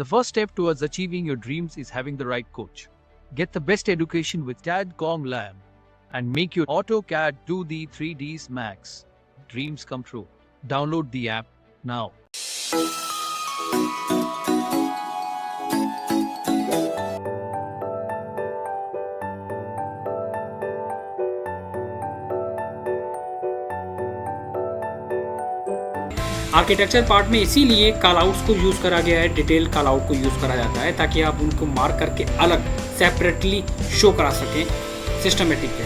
The first step towards achieving your dreams is having the right coach. Get the best education with TADCOM Lab and make your AutoCAD 2D 3Ds Max dreams come true. Download the app now. Architecture part में इसीलिए call outs को use करा गया है, detail call out को use करा जाता है ताकि आप उनको मार्क करके अलग सेपरेटली शो करा सकें सिस्टमेटिक वे।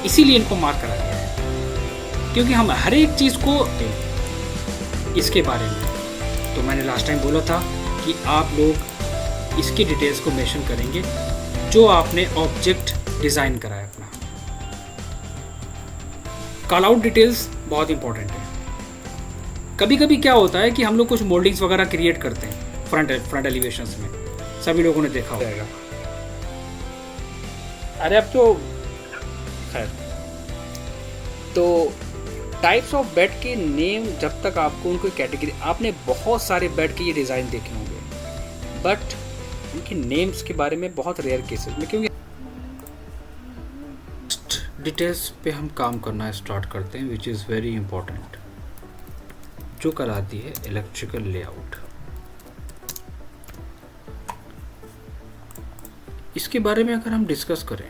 इसीलिए इनको मार्क करा गया है क्योंकि हम हर एक चीज़ को इसके बारे में, तो मैंने लास्ट टाइम बोला था कि आप लोग इसकी डिटेल्स को मेंशन करेंगे जो आपने ऑब्जेक्ट डिज़ाइन करा है अपना। कॉल आउट डिटेल्स बहुत इंपॉर्टेंट है। कभी कभी क्या होता है कि हम लोग कुछ मोल्डिंग्स वगैरह क्रिएट करते हैं फ्रंट एलिवेशंस में, सभी लोगों ने देखा होगा। अरे अब तो खैर, तो टाइप्स ऑफ बेड के नेम, जब तक आपको उनको कैटेगरी, आपने बहुत सारे बेड के ये डिज़ाइन देखे होंगे बट उनके नेम्स के बारे में बहुत रेयर केसेस में, क्योंकि डिटेल्स पे हम काम करना स्टार्ट करते हैं विच इज़ वेरी इंपॉर्टेंट, जो कराती है इलेक्ट्रिकल लेआउट। इसके बारे में अगर हम डिस्कस करें,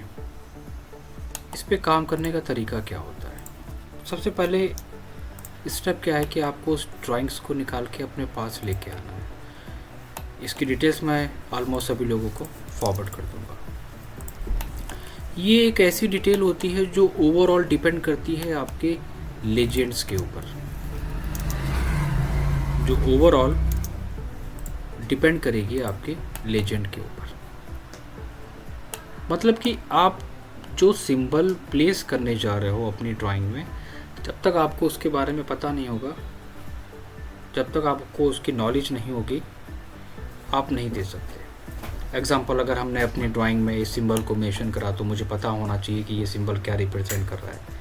इस पे काम करने का तरीका क्या होता है। सबसे पहले स्टेप क्या है कि आपको उस ड्राइंग्स को निकाल के अपने पास लेके आना है। इसकी डिटेल्स मैं ऑलमोस्ट सभी लोगों को फॉरवर्ड कर दूंगा। ये एक ऐसी डिटेल होती है जो ओवरऑल डिपेंड करती है आपके लेजेंड्स के ऊपर, जो ओवरऑल डिपेंड करेगी आपके लेजेंड के ऊपर। मतलब कि आप जो सिंबल प्लेस करने जा रहे हो अपनी ड्राइंग में, जब तक आपको उसके बारे में पता नहीं होगा, जब तक आपको उसकी नॉलेज नहीं होगी, आप नहीं दे सकते। एग्जांपल, अगर हमने अपनी ड्राइंग में इस सिंबल को मेंशन करा तो मुझे पता होना चाहिए कि ये सिंबल क्या रिप्रेजेंट कर रहा है।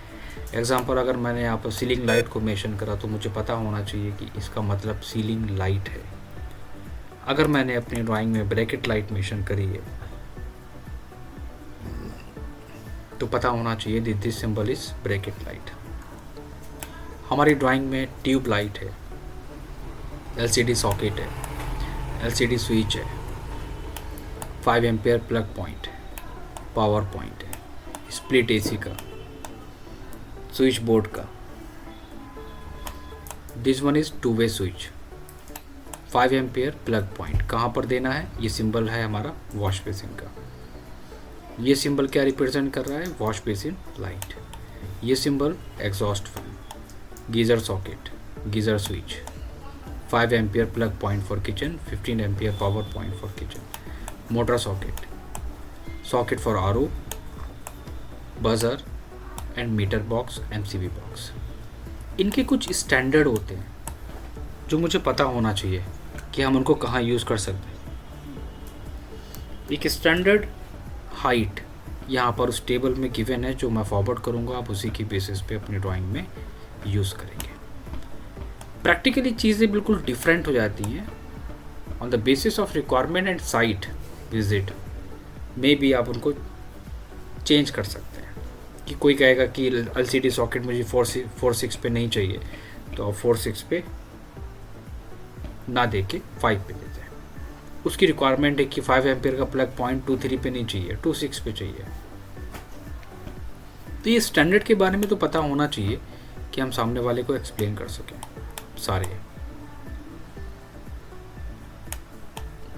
एग्जांपल, अगर मैंने यहाँ पर सीलिंग लाइट को मेंशन करा तो मुझे पता होना चाहिए कि इसका मतलब सीलिंग लाइट है। अगर मैंने अपनी ड्राइंग में ब्रैकेट लाइट मेंशन करी है तो पता होना चाहिए this symbol is bracket light. हमारी ड्राइंग में ट्यूब लाइट है, एलसीडी सॉकेट है, एलसीडी स्विच है, 5 एम्पियर प्लग पॉइंट है, पावर पॉइंट है, स्प्लिट एसी का, स्विच बोर्ड का। This one is two way switch, 5 ampere plug point. कहाँ पर देना है? ये सिंबल है हमारा वॉश बेसिन का। ये सिंबल क्या रिप्रेजेंट कर रहा है? Wash basin light. ये symbol exhaust fan, geyser socket, geyser switch, 5 ampere plug point for kitchen, 15 ampere power point for kitchen, motor socket, socket for RO, buzzer and meter box, MCB box. इनके कुछ standard होते हैं जो मुझे पता होना चाहिए कि हम उनको कहाँ यूज़ कर सकते हैं। एक स्टैंडर्ड हाइट यहाँ पर उस टेबल में गिवन है जो मैं फॉरवर्ड करूँगा, आप उसी की बेसिस पे अपनी ड्राइंग में यूज़ करेंगे। प्रैक्टिकली चीज़ें बिल्कुल डिफरेंट हो जाती हैं। On the basis of requirement and site visit में भी आप उनको चेंज कर सकते हैं। कि कोई कहेगा कि एलसीडी सॉकेट मुझे 4.6 पे नहीं चाहिए तो आप 4.6 पे ना दे के 5 पे देते हैं। उसकी रिक्वायरमेंट है कि 5 एम्पियर का प्लग पॉइंट 2.3 पे नहीं चाहिए, 2.6 पे चाहिए। तो ये स्टैंडर्ड के बारे में तो पता होना चाहिए कि हम सामने वाले को एक्सप्लेन कर सकें सारे।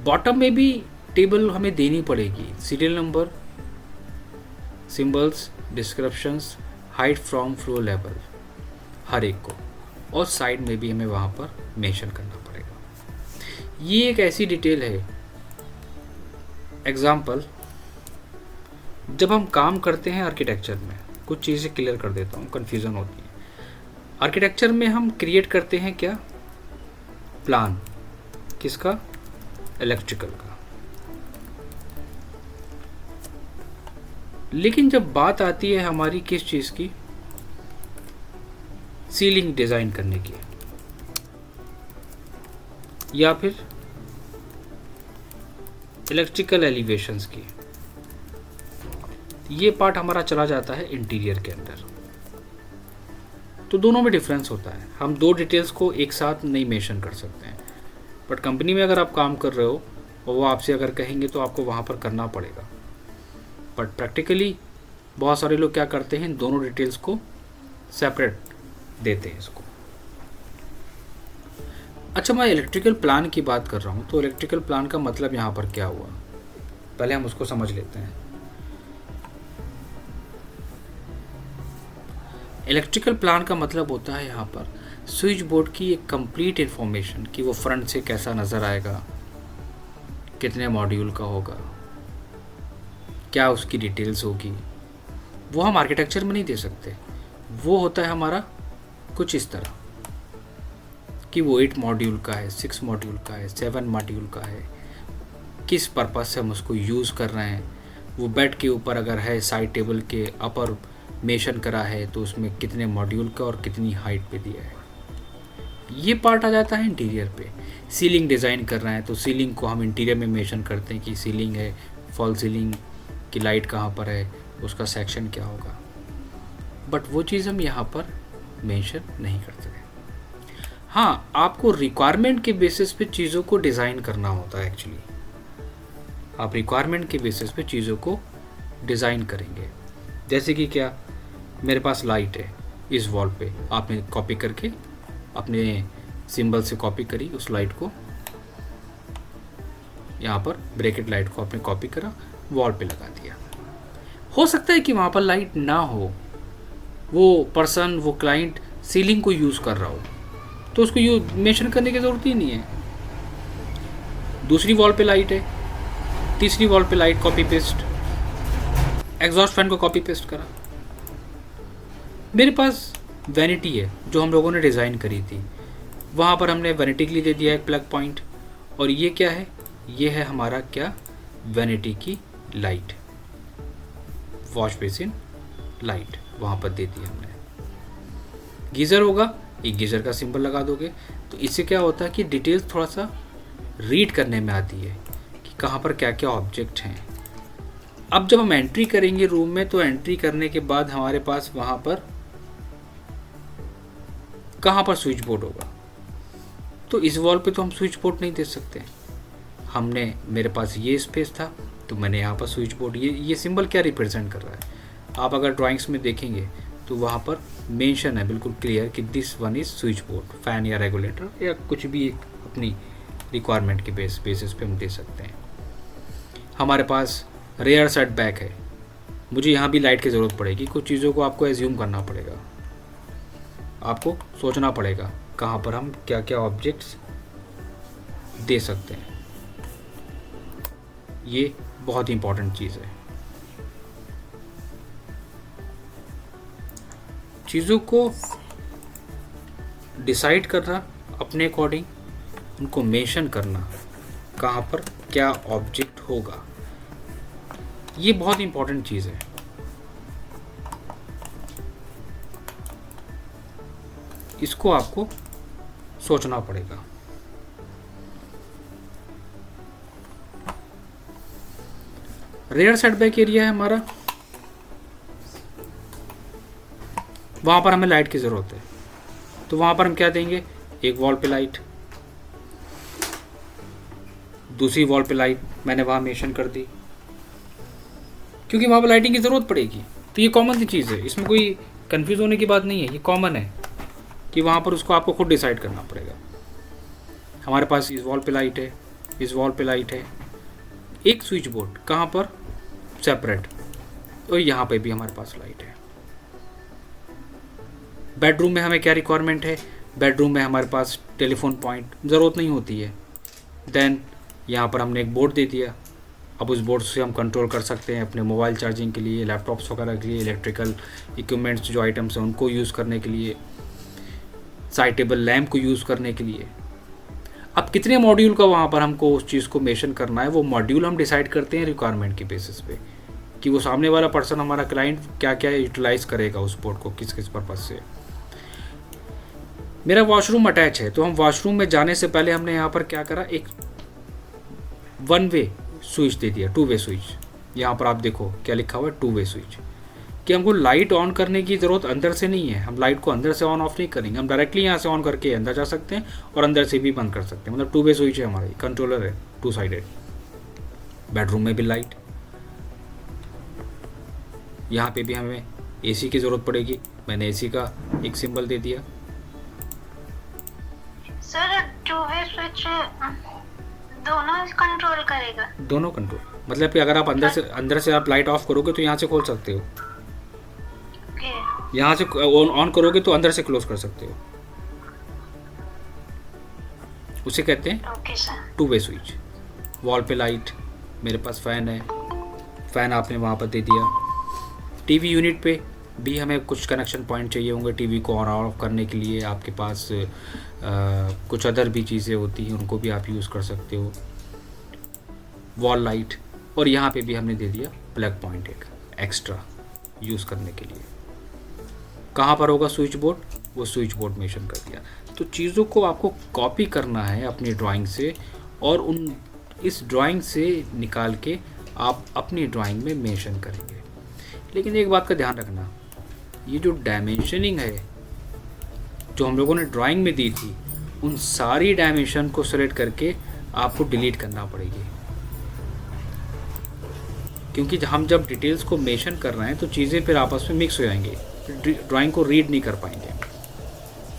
बॉटम में भी टेबल हमें देनी पड़ेगी, serial number, symbols, descriptions, height from floor level, हर एक को, और साइड में भी हमें वहाँ पर मेंशन करना पड़ेगा। ये एक ऐसी डिटेल है। एग्जाम्पल, जब हम काम करते हैं आर्किटेक्चर में, कुछ चीज़ें क्लियर कर देता हूँ, कन्फ्यूज़न होती है। आर्किटेक्चर में हम क्रिएट करते हैं क्या? प्लान। किसका? इलेक्ट्रिकल का। लेकिन जब बात आती है हमारी किस चीज़ की? सीलिंग डिज़ाइन करने की, या फिर इलेक्ट्रिकल एलिवेशंस की। ये पार्ट हमारा चला जाता है इंटीरियर के अंदर। तो दोनों में डिफरेंस होता है, हम दो डिटेल्स को एक साथ नहीं मेंशन कर सकते हैं, बट कंपनी में अगर आप काम कर रहे हो और वो आपसे अगर कहेंगे तो आपको वहाँ पर करना पड़ेगा। बट प्रैक्टिकली बहुत सारे लोग क्या करते हैं, दोनों डिटेल्स को सेपरेट देते हैं इसको। अच्छा, मैं इलेक्ट्रिकल प्लान की बात कर रहा हूँ, तो इलेक्ट्रिकल प्लान का मतलब यहाँ पर क्या हुआ, पहले हम उसको समझ लेते हैं। इलेक्ट्रिकल प्लान का मतलब होता है यहाँ पर स्विच बोर्ड की एक कंप्लीट इन्फॉर्मेशन, कि वो फ्रंट से कैसा नज़र आएगा, कितने मॉड्यूल का होगा, क्या उसकी डिटेल्स होगी। वो हम आर्किटेक्चर में नहीं दे सकते। वो होता है हमारा कुछ इस तरह कि वो 8 मॉड्यूल का है, 6 मॉड्यूल का है, 7 मॉड्यूल का है, किस पर्पस से हम उसको यूज़ कर रहे हैं। वो बेड के ऊपर अगर है, साइड टेबल के अपर मेंशन करा है, तो उसमें कितने मॉड्यूल का और कितनी हाइट पे दिया है। ये पार्ट आ जाता है इंटीरियर पे। सीलिंग डिज़ाइन कर रहे हैं तो सीलिंग को हम इंटीरियर में मेंशन करते हैं कि सीलिंग है, फॉल सीलिंग की लाइट कहाँ पर है, उसका सेक्शन क्या होगा। बट वो चीज़ हम यहाँ पर मेंशन नहीं करते हैं। हाँ, आपको रिक्वायरमेंट के बेसिस पे चीज़ों को डिज़ाइन करना होता है। एक्चुअली आप रिक्वायरमेंट के बेसिस पे चीज़ों को डिज़ाइन करेंगे। जैसे कि क्या, मेरे पास लाइट है इस वॉल पे, आपने कॉपी करके अपने सिंबल से कॉपी करी उस लाइट को, यहाँ पर ब्रैकेट लाइट को आपने कॉपी करा, वॉल पे लगा दिया। हो सकता है कि वहाँ पर लाइट ना हो, वो पर्सन, वो क्लाइंट सीलिंग को यूज़ कर रहा हो, तो उसको मेंशन करने की ज़रूरत ही नहीं है। दूसरी वॉल पे लाइट है, तीसरी वॉल पे light, copy paste, exhaust fan को कॉपी पेस्ट करा। मेरे पास वैनिटी है जो हम लोगों ने डिज़ाइन करी थी, वहाँ पर हमने वैनिटी के लिए दे दिया एक प्लग पॉइंट। और ये क्या है, ये है हमारा क्या, वैनिटी की लाइट, वॉश बेसिन लाइट वहाँ पर दे दी हमने। गीज़र होगा, एक गीज़र का सिंबल लगा दोगे, तो इससे क्या होता है कि डिटेल्स थोड़ा सा रीड करने में आती है कि कहाँ पर क्या क्या ऑब्जेक्ट हैं। अब जब हम एंट्री करेंगे रूम में, तो एंट्री करने के बाद हमारे पास वहाँ पर कहाँ पर स्विच बोर्ड होगा, तो इस वॉल पे तो हम स्विच बोर्ड नहीं दे सकते। हमने, मेरे पास ये स्पेस था तो मैंने यहाँ पर स्विच बोर्ड, ये सिंबल क्या रिप्रेजेंट कर रहा है, आप अगर ड्राइंग्स में देखेंगे तो वहाँ पर मेंशन है बिल्कुल क्लियर कि this one is switch board, fan या रेगुलेटर या कुछ भी एक अपनी रिक्वायरमेंट के बेसिस पे हम दे सकते हैं। हमारे पास रेयर सेट बैक है, मुझे यहाँ भी लाइट की ज़रूरत पड़ेगी। कुछ चीज़ों को आपको एज्यूम करना पड़ेगा, आपको सोचना पड़ेगा कहाँ पर हम क्या क्या ऑब्जेक्ट्स दे सकते हैं। ये बहुत इंपॉर्टेंट चीज़ है। चीज़ों को डिसाइड करना अपने अकॉर्डिंग, उनको मेंशन करना कहाँ पर क्या ऑब्जेक्ट होगा, ये बहुत इंपॉर्टेंट चीज़ है। इसको आपको सोचना पड़ेगा। रेयर सेटबैक एरिया है हमारा, वहाँ पर हमें लाइट की ज़रूरत है, तो वहाँ पर हम क्या देंगे, एक वॉल पे लाइट, दूसरी वॉल पे लाइट मैंने वहाँ मेंशन कर दी, क्योंकि वहाँ पर लाइटिंग की ज़रूरत पड़ेगी। तो ये कॉमन सी चीज़ है, इसमें कोई कंफ्यूज होने की बात नहीं है, ये कॉमन है कि वहाँ पर उसको आपको खुद डिसाइड करना पड़ेगा। हमारे पास इस वॉल पे लाइट है, इस वॉल पे लाइट है, एक स्विच बोर्ड कहाँ पर सेपरेट, और यहाँ पे भी हमारे पास लाइट है। बेडरूम में हमें क्या रिक्वायरमेंट है, बेडरूम में हमारे पास टेलीफोन पॉइंट ज़रूरत नहीं होती है। देन यहाँ पर हमने एक बोर्ड दे दिया, अब उस बोर्ड से हम कंट्रोल कर सकते हैं अपने मोबाइल चार्जिंग के लिए, लैपटॉप्स वगैरह के लिए, इलेक्ट्रिकल इक्विपमेंट्स जो आइटम्स हैं उनको यूज़ करने के लिए, साइड टेबल लैम्प को यूज़ करने के लिए। अब कितने मॉड्यूल का वहाँ पर हमको उस चीज़ को मेंशन करना है, वो मॉड्यूल हम डिसाइड करते हैं रिक्वायरमेंट के बेसिस पे, कि वो सामने वाला पर्सन, हमारा क्लाइंट क्या क्या यूटिलाइज़ करेगा उस बोर्ड को, किस किस पर्पज़ से। मेरा वॉशरूम अटैच है, तो हम वॉशरूम में जाने से पहले हमने यहाँ पर क्या करा, एक वन वे स्विच दे दिया, टू वे स्विच। यहाँ पर आप देखो क्या लिखा हुआ है, टू वे स्विच, कि हमको लाइट ऑन करने की ज़रूरत अंदर से नहीं है, हम लाइट को अंदर से ऑन ऑफ नहीं करेंगे, हम डायरेक्टली यहाँ से ऑन करके अंदर जा सकते हैं और अंदर से भी बंद कर सकते हैं। मतलब टू वे स्विच है हमारा, कंट्रोलर है टू साइडेड। बेडरूम में भी लाइट, यहाँ पे भी हमें एसी की ज़रूरत पड़ेगी, मैंने एसी का एक सिंबल दे दिया। सर टू वे स्विच दोनों कंट्रोल करेगा? दोनों कंट्रोल, मतलब कि अगर आप अंदर से आप लाइट ऑफ करोगे तो यहाँ से खोल सकते हो, ओके। यहाँ से ऑन करोगे तो अंदर से क्लोज कर सकते हो, उसे कहते हैं okay sir. Two way switch. Wall पे लाइट, मेरे पास फ़ैन है, फ़ैन आपने वहाँ पर दे दिया। टीवी यूनिट पे भी हमें कुछ कनेक्शन पॉइंट चाहिए होंगे टीवी को ऑन ऑफ करने के लिए, आपके पास कुछ अदर भी चीज़ें होती हैं, उनको भी आप यूज़ कर सकते हो। वॉल लाइट, और यहाँ पे भी हमने दे दिया प्लग पॉइंट एक एक्स्ट्रा यूज़ करने के लिए। कहाँ पर होगा स्विच बोर्ड, वो स्विच बोर्ड मेंशन कर दिया। तो चीज़ों को आपको कॉपी करना है अपनी ड्राइंग से, और इस ड्राइंग से निकाल के आप अपनी ड्राइंग में मेंशन करेंगे। लेकिन एक बात का ध्यान रखना, ये जो डायमेंशनिंग है जो हम लोगों ने ड्राइंग में दी थी, उन सारी डायमेंशन को सेलेक्ट करके आपको डिलीट करना पड़ेगी, क्योंकि हम जब डिटेल्स को मेंशन कर रहे हैं तो चीज़ें फिर आपस में मिक्स हो जाएंगी, ड्राइंग को रीड नहीं कर पाएंगे,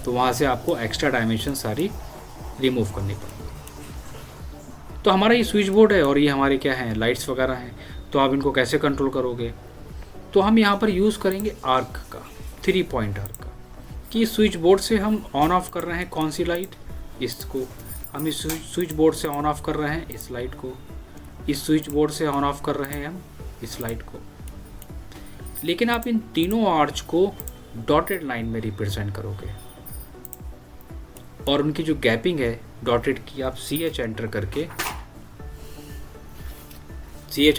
तो वहाँ से आपको एक्स्ट्रा डायमेंशन सारी रिमूव करनी पड़ेगी। तो हमारा ये स्विच बोर्ड है और ये हमारे क्या हैं, लाइट्स वगैरह हैं। तो आप इनको कैसे कंट्रोल करोगे? तो हम यहाँ पर यूज़ करेंगे आर्क का, 3 पॉइंट आर्क का, कि स्विच बोर्ड से हम ऑन ऑफ कर रहे हैं कौन सी लाइट, इसको हम इस स्विच बोर्ड से ऑन ऑफ कर रहे हैं इस लाइट को, इस स्विच बोर्ड से ऑन ऑफ कर रहे हैं हम इस लाइट को। लेकिन आप इन तीनों आर्च को डॉटेड लाइन में रिप्रेजेंट करोगे, और उनकी जो गैपिंग है डॉटेड की, आप CH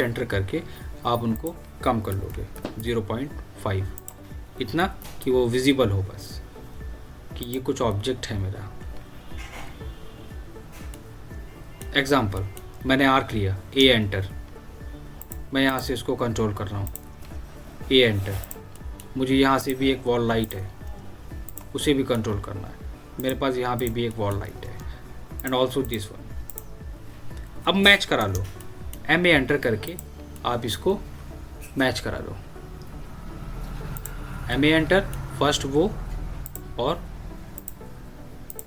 एंटर करके आप उनको कम कर लोगे 0.5, इतना कि वो विजिबल हो, बस कि ये कुछ ऑब्जेक्ट है मेरा। एग्जाम्पल, मैंने आर्क लिया, A एंटर, मैं यहाँ से इसको कंट्रोल कर रहा हूँ, A एंटर। मुझे यहाँ से भी एक वॉल लाइट है, उसे भी कंट्रोल करना है, मेरे पास यहाँ पे भी एक वॉल लाइट है, एंड ऑल्सो दिस वन। अब मैच करा लो, MA एंटर करके आप इसको मैच करा लो। MA एंटर, फर्स्ट वो और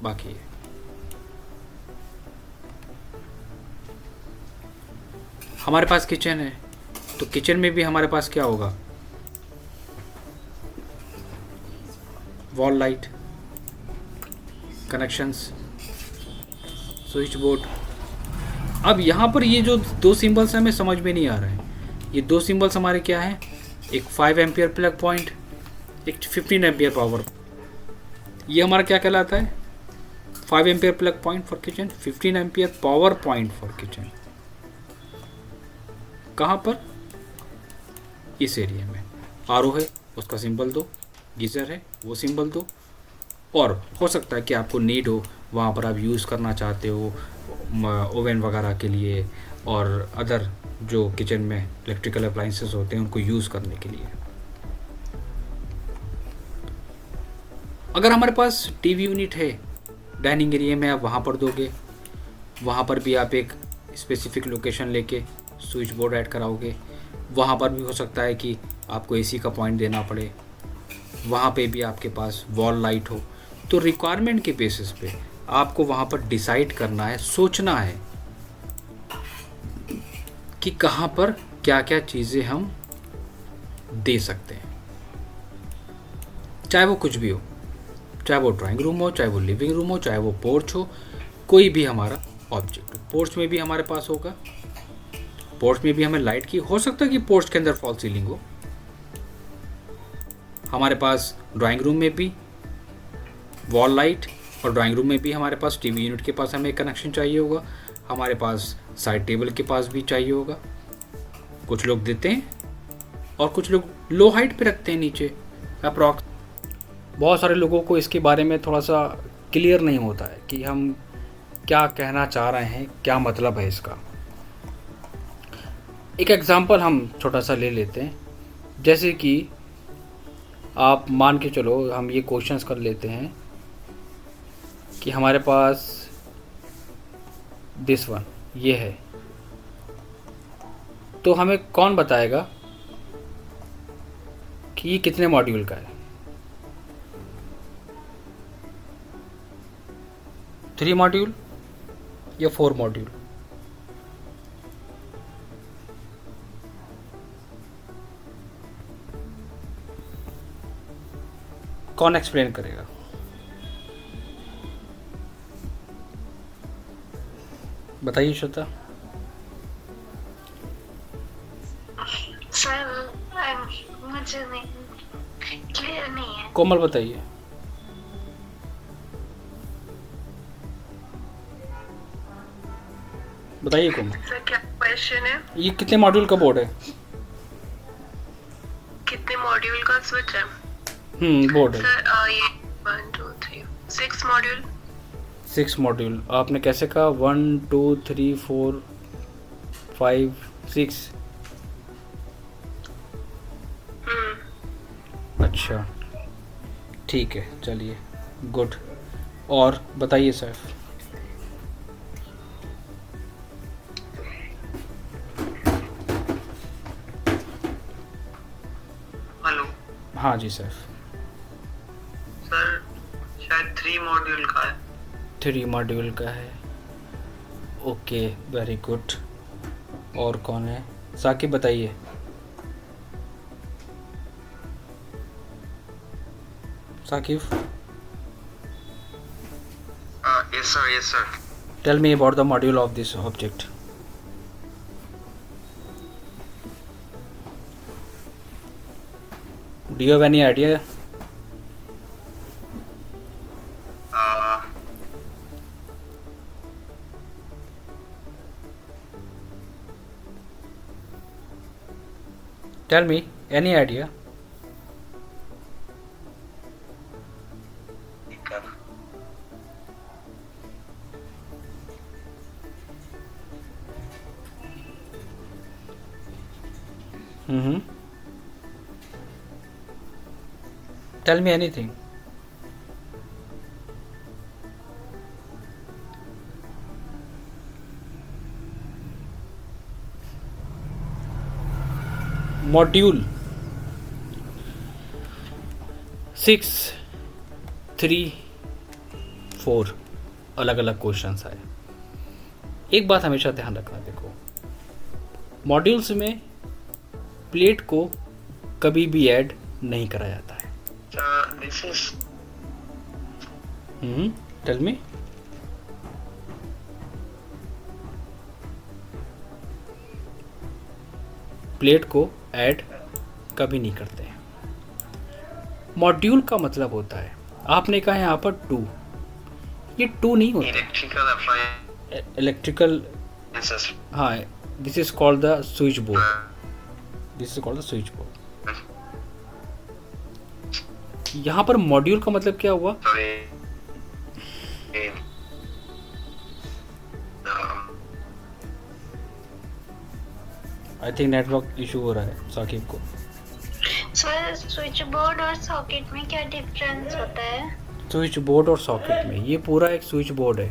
बाकी है। हमारे पास किचन है, तो किचन में भी हमारे पास क्या होगा, wall light, connections, switch board. अब यहाँ पर ये जो 2 सिंबल्स हमें समझ में नहीं आ रहे हैं, ये 2 सिंबल्स हमारे क्या हैं, एक 5 एम्पियर प्लग पॉइंट, एक 15 एम्पियर पावर। ये हमारा क्या कहलाता है, 5 ampere plug point for kitchen, 15 ampere power point for kitchen. कहाँ पर, इस एरिया में। RO है, उसका सिंबल दो, गीज़र है वो सिंबल दो, और हो सकता है कि आपको नीड हो, वहाँ पर आप यूज़ करना चाहते हो ओवन वगैरह के लिए और अदर जो किचन में इलेक्ट्रिकल अप्लाइंसेस होते हैं उनको यूज़ करने के लिए। अगर हमारे पास टीवी यूनिट है डाइनिंग एरिया में, आप वहाँ पर दोगे, वहाँ पर भी आप एक स्पेसिफिक लोकेशन लेके स्विच बोर्ड ऐड कराओगे। वहाँ पर भी हो सकता है कि आपको एसी का पॉइंट देना पड़े, वहाँ पे भी आपके पास वॉल लाइट हो। तो रिक्वायरमेंट के बेसिस पे आपको वहाँ पर डिसाइड करना है, सोचना है कि कहाँ पर क्या क्या चीज़ें हम दे सकते हैं, चाहे वो कुछ भी हो, चाहे वो ड्राइंग रूम हो, चाहे वो लिविंग रूम हो, चाहे वो पोर्च हो, कोई भी हमारा ऑब्जेक्ट हो। पोर्च में भी हमारे पास होगा, पोर्च में भी हमें लाइट की, हो सकता है कि पोर्च के अंदर फॉल सीलिंग हो। हमारे पास ड्राइंग रूम में भी वॉल लाइट, और ड्राइंग रूम में भी हमारे पास टीवी यूनिट के पास हमें कनेक्शन चाहिए होगा, हमारे पास साइड टेबल के पास भी चाहिए होगा। कुछ लोग देते हैं और कुछ लोग लो हाइट पे रखते हैं नीचे अप्रॉक्स। बहुत सारे लोगों को इसके बारे में थोड़ा सा क्लियर नहीं होता है कि हम क्या कहना चाह रहे हैं, क्या मतलब है इसका। एक एग्जांपल हम छोटा सा ले लेते हैं, जैसे कि आप मान के चलो, हम ये क्वेश्चंस कर लेते हैं कि हमारे पास दिस वन ये है, तो हमें कौन बताएगा कि ये कितने मॉड्यूल का है? 3 मॉड्यूल या 4 मॉड्यूल? कौन एक्सप्लेन करेगा? बताइए श्वेता। सर मुझे नहीं क्लियर नहीं है। कोमल बताइए। बताइए कोमल। सर क्या क्वेश्चन है? ये कितने मॉड्यूल का बोर्ड है? कितने मॉड्यूल का स्विच है? बोर्ड है। सर ये 1 2 3 6 मॉड्यूल। 6 मॉड्यूल। आपने कैसे कहा? 1 2 3 4 5 6। अच्छा ठीक है, चलिए गुड। और बताइए सर। हेलो हाँ जी सर। सर शायद 3 मॉड्यूल का है। 3 मॉड्यूल का है, ओके वेरी गुड। और कौन है? साकिब बताइए। Saqib yes sir tell me about the module of this object. Do you have any idea? Tell me, any idea? Tell me anything. Module 6 3 4 अलग अलग क्वेश्चंस आए। एक बात हमेशा ध्यान रखना, देखो मॉड्यूल्स में प्लेट को कभी भी ऐड नहीं करा जाता है। this is tell me. Plate को ऐड कभी नहीं करते हैं। मॉड्यूल का मतलब होता है, आपने कहा यहाँ पर 2, ये 2 नहीं होता। electrical appliance इलेक्ट्रिकल, हाँ, this is called the switch board. This is called the switch board. यहाँ पर मॉड्यूल का मतलब क्या हुआ? आई थिंक नेटवर्क इशू हो रहा है साकिब को। सर स्विच बोर्ड और सॉकेट में क्या डिफरेंस होता है? स्विच बोर्ड और सॉकेट में, ये पूरा एक स्विच बोर्ड है।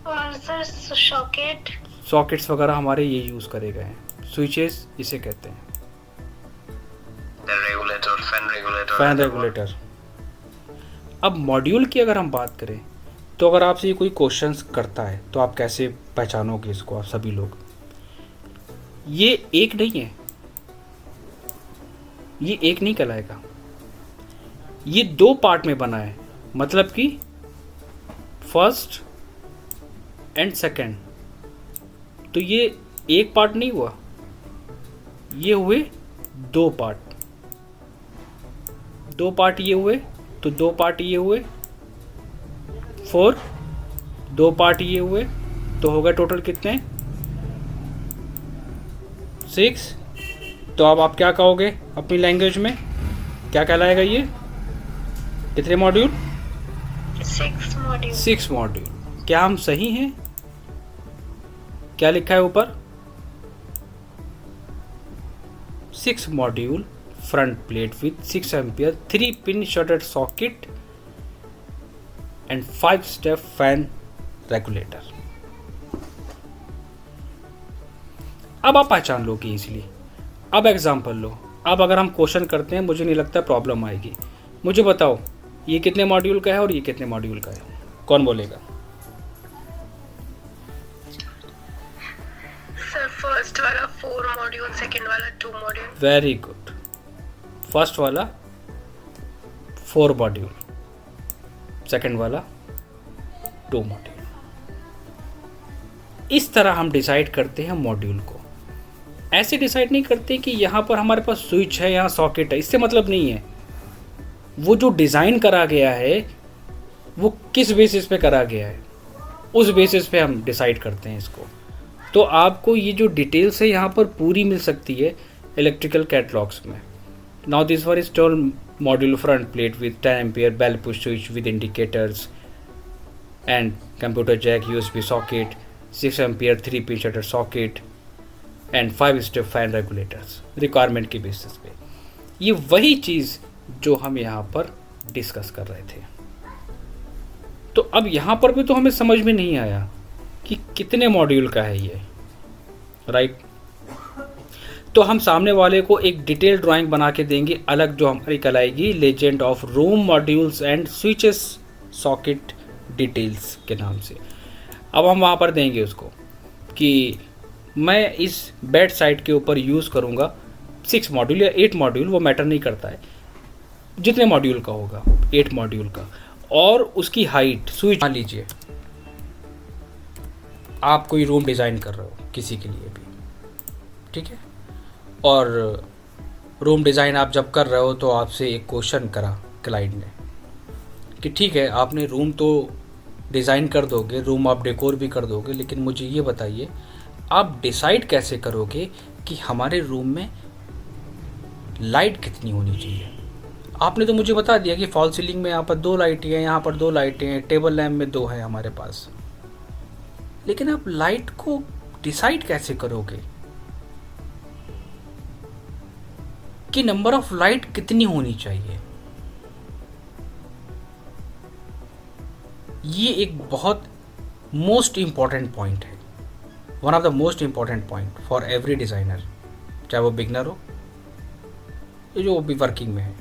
और सर सॉकेट? सॉकेट्स वगैरह हमारे ये यूज़ करे गए हैं, स्विचेस इसे कहते हैं। Fan regulator. अब मॉड्यूल की अगर हम बात करें, तो अगर आपसे ये कोई क्वेश्चंस करता है तो आप कैसे पहचानोगे इसको? आप सभी लोग, ये एक नहीं है, ये एक नहीं कहलाएगा, ये 2 पार्ट में बना है। मतलब कि फर्स्ट एंड सेकंड, तो ये एक पार्ट नहीं हुआ, ये हुए 2 पार्ट। 2 पार्ट ये हुए, तो 2 पार्ट ये हुए 4, 2 पार्ट ये हुए, तो हो गए टोटल कितने? 6। तो अब आप क्या कहोगे अपनी लैंग्वेज में? क्या कहलाएगा ये? कितने मॉड्यूल? 6 मॉड्यूल। 6 मॉड्यूल। क्या हम सही हैं? क्या लिखा है ऊपर? 6 module front plate with 6 ampere 3 pin shattered socket and 5 step fan regulator. अब आप पहचान लोगे इजीली। अब एग्जांपल लो। अब अगर हम क्वेश्चन करते हैं, मुझे नहीं लगता प्रॉब्लम आएगी। मुझे बताओ ये कितने मॉड्यूल का है और ये कितने मॉड्यूल का है? कौन बोलेगा? सर फर्स्ट वाला 4 मॉड्यूल, सेकंड वाला 2 मॉड्यूल। Very good. फर्स्ट वाला 4 मॉड्यूल, सेकंड वाला 2 मॉड्यूल। इस तरह हम डिसाइड करते हैं मॉड्यूल को। ऐसे डिसाइड नहीं करते कि यहाँ पर हमारे पास स्विच है, यहाँ सॉकेट है, इससे मतलब नहीं है। वो जो डिज़ाइन करा गया है वो किस बेसिस पे करा गया है, उस बेसिस पे हम डिसाइड करते हैं इसको। तो आपको ये जो डिटेल्स है यहाँ पर पूरी मिल सकती है इलेक्ट्रिकल कैटलॉग्स में। Now this one is told module front plate with 10 ampere bell push switch with indicators and computer jack USB socket 6 ampere 3 pin shutter socket and 5 step fan regulators requirement के basis पे। ये वही चीज़ जो हम यहाँ पर discuss कर रहे थे। तो अब यहाँ पर भी तो हमें समझ में नहीं आया कि कितने मॉड्यूल का है ये, राइट? तो हम सामने वाले को एक डिटेल ड्राइंग बना के देंगे अलग, जो हमारी कहलाएगी legend of room modules and switches socket details के नाम से। अब हम वहाँ पर देंगे उसको कि मैं इस बेड साइड के ऊपर यूज़ करूँगा 6 मॉड्यूल या 8 मॉड्यूल, वो मैटर नहीं करता है, जितने मॉड्यूल का होगा 8 मॉड्यूल का, और उसकी हाइट स्विच। मान लीजिए आप कोई रूम डिज़ाइन कर रहे हो किसी के लिए भी, ठीक है, और रूम डिज़ाइन आप जब कर रहे हो तो आपसे एक क्वेश्चन करा क्लाइंट ने कि ठीक है आपने रूम तो डिज़ाइन कर दोगे, रूम आप डेकोर भी कर दोगे, लेकिन मुझे ये बताइए आप डिसाइड कैसे करोगे कि हमारे रूम में लाइट कितनी होनी चाहिए? आपने तो मुझे बता दिया कि फॉल सीलिंग में यहाँ पर 2 लाइटें हैं, यहाँ पर 2 लाइटें हैं, टेबल लैम्प में 2 है हमारे पास, लेकिन आप लाइट को डिसाइड कैसे करोगे कि नंबर ऑफ लाइट कितनी होनी चाहिए? ये एक बहुत मोस्ट इंपॉर्टेंट पॉइंट है, one of the most important point for every designer, चाहे वो बिगनर हो जो भी वर्किंग में है।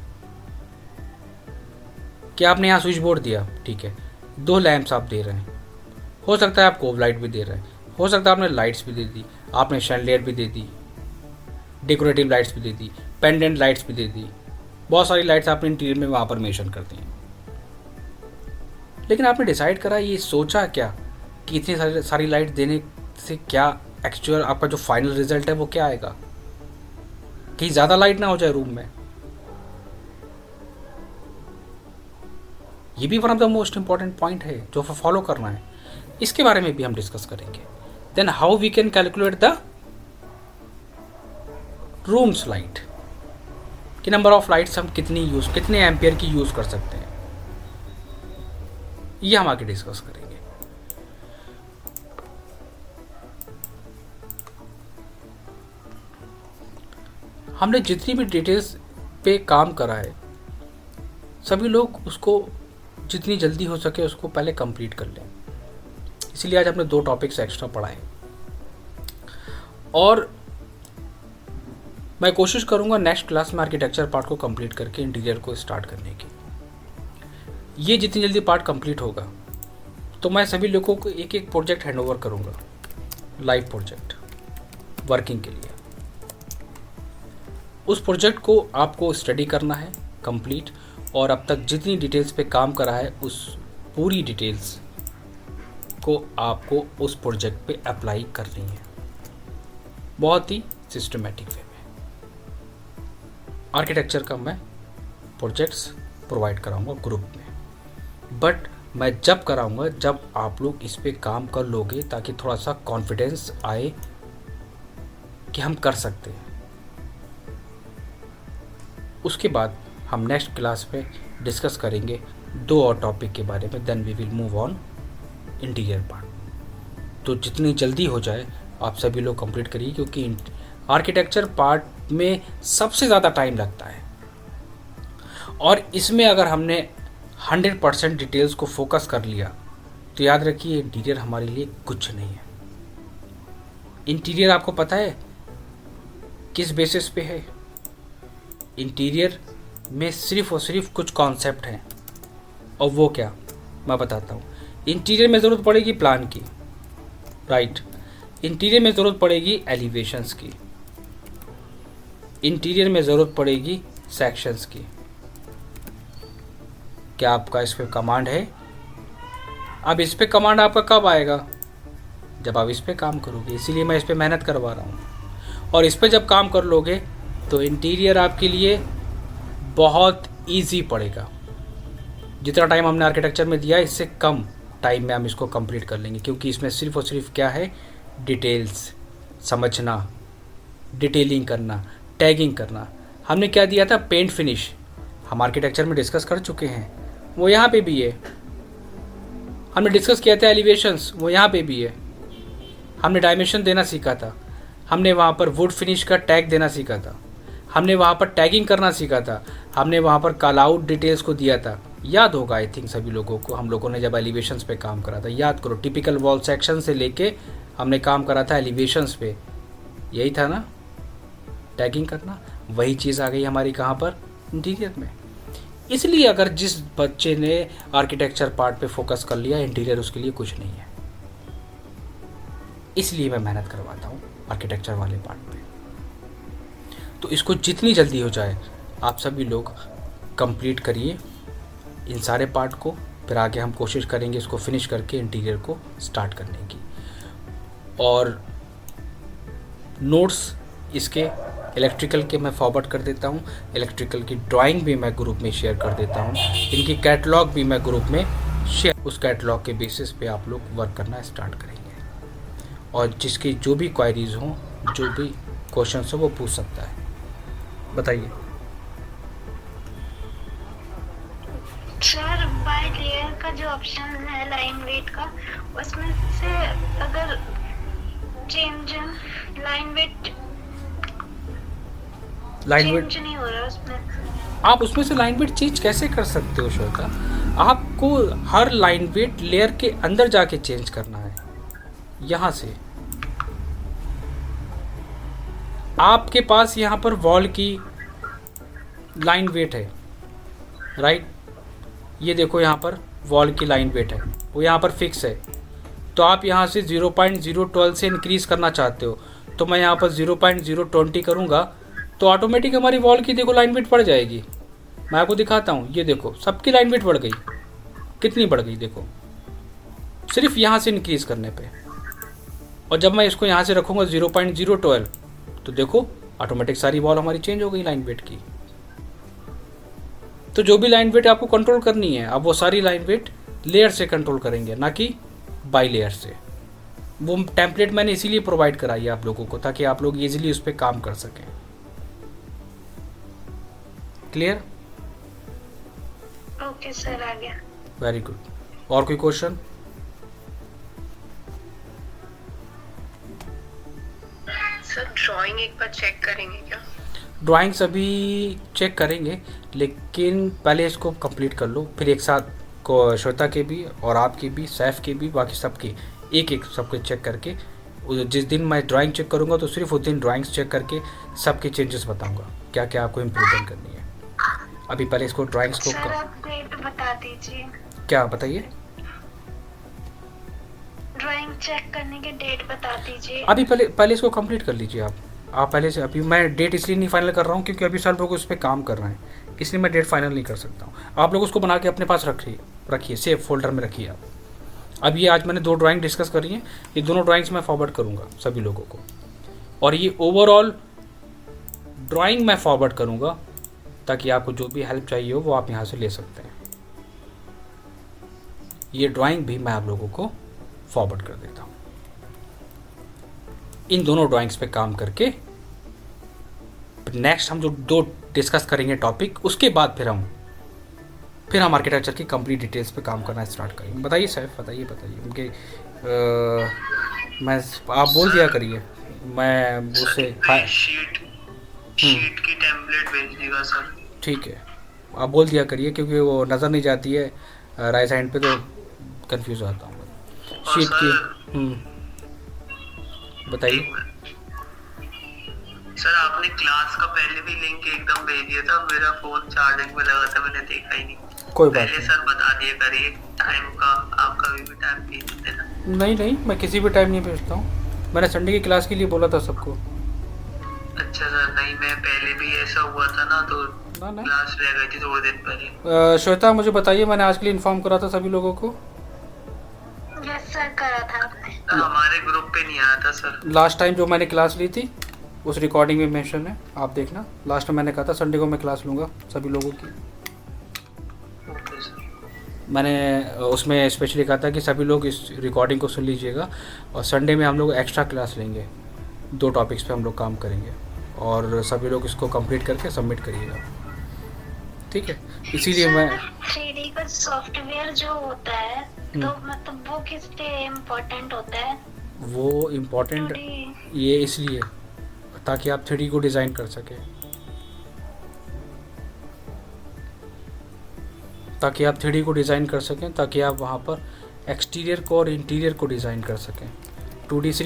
कि आपने यहाँ स्विच बोर्ड दिया, ठीक है, 2 लैंप्स आप दे रहे हैं, हो सकता है आप कोब लाइट भी दे रहे हैं, हो सकता है आपने लाइट्स भी दे दी, आपने शैंडलियर भी दे दी, डेकोरेटिव लाइट्स भी दे दी, पेंडेंट लाइट्स भी दे दी, बहुत सारी लाइट्स आपने इंटीरियर में वहाँ पर मेंशन कर दी हैं। लेकिन आपने डिसाइड करा, ये सोचा क्या कि इतनी सारी लाइट देने से क्या एक्चुअल आपका जो फाइनल रिजल्ट है वो क्या आएगा? कहीं ज़्यादा लाइट ना हो जाए रूम में। ये भी one of the most important point है जो फॉलो करना है। इसके बारे में भी हम डिस्कस करेंगे। Then how we can calculate the rooms light, कि नंबर ऑफ लाइट्स हम कितने एम्पियर की यूज कर सकते हैं, ये हम आगे डिस्कस करेंगे। हमने जितनी भी डिटेल्स पे काम करा है, सभी लोग उसको जितनी जल्दी हो सके उसको पहले कंप्लीट कर लें। इसलिए आज हमने 2 टॉपिक्स एक्स्ट्रा पढ़ाए, और मैं कोशिश करूंगा नेक्स्ट क्लास में आर्किटेक्चर पार्ट को कंप्लीट करके इंटीरियर को स्टार्ट करने की। ये जितनी जल्दी पार्ट कंप्लीट होगा तो मैं सभी लोगों को एक एक प्रोजेक्ट हैंडओवर करूंगा, लाइव प्रोजेक्ट वर्किंग के लिए। उस प्रोजेक्ट को आपको स्टडी करना है कंप्लीट, और अब तक जितनी डिटेल्स पे काम करा है उस पूरी डिटेल्स को आपको उस प्रोजेक्ट पे अप्लाई करनी है, बहुत ही सिस्टमेटिक वे में। आर्किटेक्चर का मैं प्रोजेक्ट्स प्रोवाइड कराऊंगा ग्रुप में, बट मैं जब कराऊंगा जब आप लोग इस पे काम कर लोगे, ताकि थोड़ा सा कॉन्फिडेंस आए कि हम कर सकते हैं। उसके बाद हम नेक्स्ट क्लास में डिस्कस करेंगे 2 और टॉपिक के बारे में, then we will move on interior part. तो जितनी जल्दी हो जाए आप सभी लोग कंप्लीट करिए, क्योंकि आर्किटेक्चर पार्ट में सबसे ज़्यादा टाइम लगता है और इसमें अगर हमने 100% डिटेल्स को फोकस कर लिया तो याद रखिए इंटीरियर हमारे लिए कुछ नहीं है। इंटीरियर आपको पता है किस बेसिस पे है? इंटीरियर में सिर्फ और सिर्फ कुछ कॉन्सेप्ट हैं, और वो क्या मैं बताता हूँ। इंटीरियर में ज़रूरत पड़ेगी प्लान की, राइट। इंटीरियर में ज़रूरत पड़ेगी एलिवेशंस की, इंटीरियर में ज़रूरत पड़ेगी सेक्शंस की। क्या आपका इस पे कमांड है? अब इस पे कमांड आपका कब आएगा? जब आप इस पे काम करोगे, इसीलिए मैं इस पे मेहनत करवा रहा हूँ। और इस पे जब काम कर लोगे तो इंटीरियर आपके लिए बहुत इजी पड़ेगा। जितना टाइम हमने आर्किटेक्चर में दिया इससे कम टाइम में हम इसको कंप्लीट कर लेंगे, क्योंकि इसमें सिर्फ और सिर्फ क्या है, डिटेल्स समझना, डिटेलिंग करना, टैगिंग करना। हमने क्या दिया था, पेंट फिनिश, हम आर्किटेक्चर में डिस्कस कर चुके हैं, वो यहाँ पे भी है। हमने डिस्कस किया था एलिवेशंस, वो यहाँ पे भी है। हमने डायमेंशन देना सीखा था, हमने वहाँ पर वुड फिनिश का टैग देना सीखा था, हमने वहाँ पर टैगिंग करना सीखा था, हमने वहाँ पर कॉल आउट डिटेल्स को दिया था। याद होगा आई थिंक सभी लोगों को, हम लोगों ने जब एलिवेशंस पे काम करा था, याद करो, टिपिकल वॉल सेक्शन से लेके हमने काम करा था एलिवेशंस पे, यही था ना, टैगिंग करना। वही चीज़ आ गई हमारी कहाँ पर, इंटीरियर में। इसलिए अगर जिस बच्चे ने आर्किटेक्चर पार्ट पे फोकस कर लिया, इंटीरियर उसके लिए कुछ नहीं है। इसलिए मैं मेहनत करवाता हूँ आर्किटेक्चर वाले पार्ट पे। तो इसको जितनी जल्दी हो जाए आप सभी लोग कंप्लीट करिए इन सारे पार्ट को, फिर आगे हम कोशिश करेंगे इसको फिनिश करके इंटीरियर को स्टार्ट करने की। और नोट्स इसके इलेक्ट्रिकल के मैं फॉरवर्ड कर देता हूँ, इलेक्ट्रिकल की ड्राइंग भी मैं ग्रुप में शेयर कर देता हूँ, इनकी कैटलॉग भी मैं ग्रुप में शेयर, उस कैटलॉग के बेसिस पे आप लोग वर्क करना स्टार्ट करेंगे। और जिसकी जो भी क्वायरीज हों, जो भी क्वेश्चंस हो, वो पूछ सकता है। बताइए सर, बाय लेयर का जो ऑप्शन है लाइन वेट का, उसमें से अगर चेंज लाइन वेट चेंज नहीं हो रहा उसमें, आप उसमें से लाइन वेट चेंज कैसे कर सकते हो श्वेता? आपको हर लाइन वेट लेयर के अंदर जाके चेंज करना है। यहाँ से आपके पास यहाँ पर वॉल की लाइन वेट है, राइट। ये देखो यहाँ पर वॉल की लाइन वेट है, वो यहाँ पर फिक्स है। तो आप यहाँ से 0.012 से इंक्रीज़ करना चाहते हो, तो मैं यहाँ पर 0.020 करूँगा, तो ऑटोमेटिक हमारी वॉल की देखो लाइन वेट बढ़ जाएगी। मैं आपको दिखाता हूँ, ये देखो सबकी लाइन वेट बढ़ गई। कितनी बढ़ गई देखो, सिर्फ यहाँ से इंक्रीज़ करने पे। और जब मैं इसको यहाँ से रखूँगा 0.012, तो देखो ऑटोमेटिक सारी वॉल हमारी चेंज हो गई लाइन वेट की। तो जो भी लाइन वेट आपको कंट्रोल करनी है, अब वो सारी लाइन वेट लेयर से कंट्रोल करेंगे, ना कि बाई लेयर से। वो टेम्पलेट मैंने इसीलिए प्रोवाइड कराई है आप लोगों को, ताकि आप लोग इजीली उस पर काम कर सकें। क्लियर? ओके सर, आ गया। Very good. और कोई क्वेश्चन? सर ड्राइंग एक बार चेक करेंगे क्या? ड्राइंग्स अभी चेक करेंगे, लेकिन पहले इसको कंप्लीट कर लो, फिर एक साथ को श्वेता के भी और आपके भी, सैफ के भी, बाकी सबके एक एक सबके चेक करके, जिस दिन मैं ड्राइंग चेक करूँगा तो सिर्फ उस दिन ड्राइंग्स चेक करके सबके चेंजेस बताऊँगा, क्या क्या आपको इम्प्रूवमेंट करनी है। अभी पहले इसको ड्राइंग्स को सर आप डेट बता दीजिए। क्या बताइए? ड्राइंग चेक करने की डेट बता दीजिए। अभी पहले इसको कंप्लीट कर लीजिए आप पहले से। अभी मैं डेट इसलिए नहीं फाइनल कर रहा हूँ क्योंकि अभी सब लोग उस पर काम कर रहे हैं, इसलिए मैं डेट फाइनल नहीं कर सकता हूँ। आप लोग उसको बना के अपने पास रखिए, सेव फोल्डर में रखिए आप। अब ये आज मैंने 2 ड्राइंग डिस्कस करी हैं, ये दोनों ड्राइंग्स मैं फॉरवर्ड करूँगा सभी लोगों को, और ये ओवरऑल ड्राइंग मैं फॉरवर्ड करूँगा, ताकि आपको जो भी हेल्प चाहिए हो वो आप यहाँ से ले सकते हैं। ये ड्राइंग भी मैं आप लोगों को फॉरवर्ड कर देता हूँ। इन दोनों ड्राइंग्स पे काम करके नेक्स्ट हम जो 2 डिस्कस करेंगे टॉपिक, उसके बाद फिर हम आर्किटेक्चर की कंप्लीट डिटेल्स पे काम करना स्टार्ट करेंगे। बताइए सैफ, बताइए उनके मैं आप बोल दिया करिए, मैं उससे शीट की टेम्पलेट भेज देगा सर। ठीक है, आप बोल दिया करिए क्योंकि वो नज़र नहीं जाती है राइट साइड पे, तो कंफ्यूज हो जाता हूँ मैं। और शीट की सर बताइए। सर आपने क्लास का पहले भी लिंक एकदम भेज दिया था, मेरा फोन चार्जिंग में लगा था, मैंने देखा ही नहीं। कोई बात पहले सर बता दिया करिए टाइम का, आप कभी भी टाइम भेज देना। नहीं, मैं किसी भी टाइम नहीं भेजता हूँ, मैंने संडे की क्लास के लिए बोला था सबको। अच्छा सर, नहीं मैं पहले भी ऐसा हुआ था ना, तो ना क्लास रह गई थी थोड़े दिन पहले। श्वेता मुझे बताइए, मैंने आज के लिए इन्फॉर्म करा था सभी लोगों को। यस सर, करा था आपने। हमारे ग्रुप पे नहीं आया था सर। लास्ट टाइम जो मैंने क्लास ली थी उस रिकॉर्डिंग में मेंशन है, आप देखना। लास्ट में मैंने कहा था संडे को मैं क्लास लूँगा सभी लोगों की। Okay sir. मैंने उसमें स्पेशली कहा था कि सभी लोग इस रिकॉर्डिंग को सुन लीजिएगा, और संडे में हम लोग एक्स्ट्रा क्लास लेंगे, 2 टॉपिक्स पे हम लोग काम करेंगे, और सभी लोग इसको कंप्लीट करके सबमिट करिएगा, ठीक है। इसीलिए मैं 3D का सॉफ्टवेयर जो होता है, तो मतलब वो किस लिए इम्पोर्टेंट होता है? वो इम्पोर्टेंट 2D ये इसलिए ताकि आप 3D को डिज़ाइन कर सकें, ताकि आप 3D को डिज़ाइन कर सकें, ताकि आप वहाँ पर एक्सटीरियर को और इंटीरियर को डिज़ाइन कर सकें। 2D सिर्फ